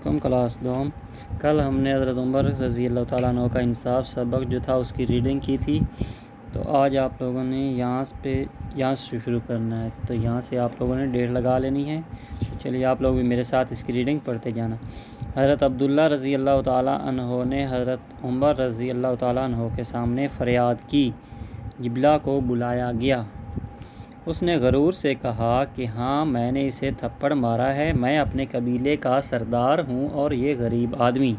Class دوم کل ہم نے حضرت عمر رضی اللہ تعالیٰ عنہ کا انصاف سبق جو تھا اس کی ریڈنگ کی تھی۔ تو آج آپ لوگوں نے یہاں سے شروع کرنا ہے، تو یہاں سے آپ لوگوں نے ڈیٹ لگا لینی ہے۔ چلیے آپ لوگ بھی میرے ساتھ اس کی ریڈنگ پڑھتے جانا۔ حضرت عبداللہ رضی اللہ تعالیٰ عنہ نے حضرت عمر رضی اللہ تعالیٰ عنہ کے سامنے فریاد کی، جبلہ کو بلایا گیا۔ اس نے غرور سے کہا کہ ہاں میں نے اسے تھپڑ مارا ہے، میں اپنے قبیلے کا سردار ہوں اور یہ غریب آدمی۔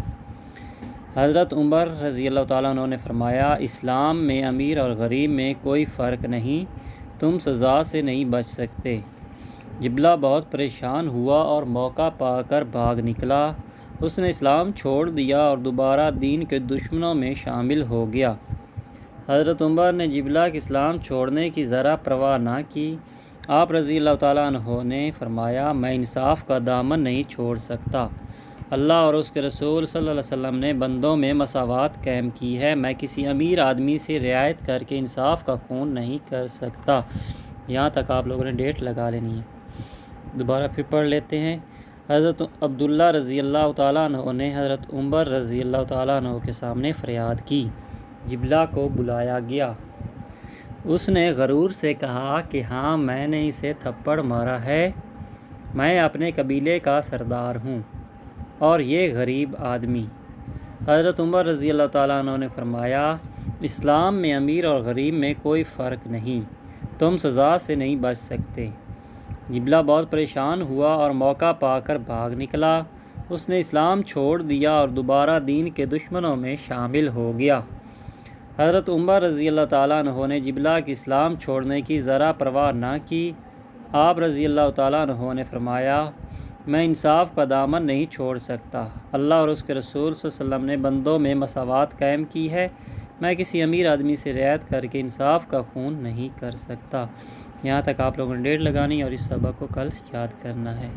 حضرت عمر رضی اللہ تعالیٰ عنہ نے فرمایا، اسلام میں امیر اور غریب میں کوئی فرق نہیں، تم سزا سے نہیں بچ سکتے۔ جبلہ بہت پریشان ہوا اور موقع پا کر بھاگ نکلا۔ اس نے اسلام چھوڑ دیا اور دوبارہ دین کے دشمنوں میں شامل ہو گیا۔ حضرت عمر نے جبلہ کے اسلام چھوڑنے کی ذرا پرواہ نہ کی۔ آپ رضی اللہ تعالیٰ عنہ نے فرمایا، میں انصاف کا دامن نہیں چھوڑ سکتا۔ اللہ اور اس کے رسول صلی اللہ علیہ وسلم نے بندوں میں مساوات قائم کی ہے، میں کسی امیر آدمی سے رعایت کر کے انصاف کا خون نہیں کر سکتا۔ یہاں تک آپ لوگوں نے ڈیٹ لگا لینی ہے۔ دوبارہ پھر پڑھ لیتے ہیں۔ حضرت عبداللہ رضی اللہ تعالیٰ عنہ نے حضرت عمر رضی اللہ تعالیٰ عنہ کے سامنے فریاد کی، جبلہ کو بلایا گیا۔ اس نے غرور سے کہا کہ ہاں میں نے اسے تھپڑ مارا ہے، میں اپنے قبیلے کا سردار ہوں اور یہ غریب آدمی۔ حضرت عمر رضی اللہ تعالیٰ عنہ نے فرمایا، اسلام میں امیر اور غریب میں کوئی فرق نہیں، تم سزا سے نہیں بچ سکتے۔ جبلہ بہت پریشان ہوا اور موقع پا کر بھاگ نکلا۔ اس نے اسلام چھوڑ دیا اور دوبارہ دین کے دشمنوں میں شامل ہو گیا۔ حضرت عمر رضی اللہ تعالیٰ عنہ نے جبلہ کی اسلام چھوڑنے کی ذرا پرواہ نہ کی۔ آپ رضی اللہ تعالیٰ عنہ نے فرمایا، میں انصاف کا دامن نہیں چھوڑ سکتا۔ اللہ اور اس کے رسول صلی اللہ علیہ وسلم نے بندوں میں مساوات قائم کی ہے، میں کسی امیر آدمی سے رعایت کر کے انصاف کا خون نہیں کر سکتا۔ یہاں تک آپ لوگوں نے ڈیٹ لگانی اور اس سبق کو کل یاد کرنا ہے۔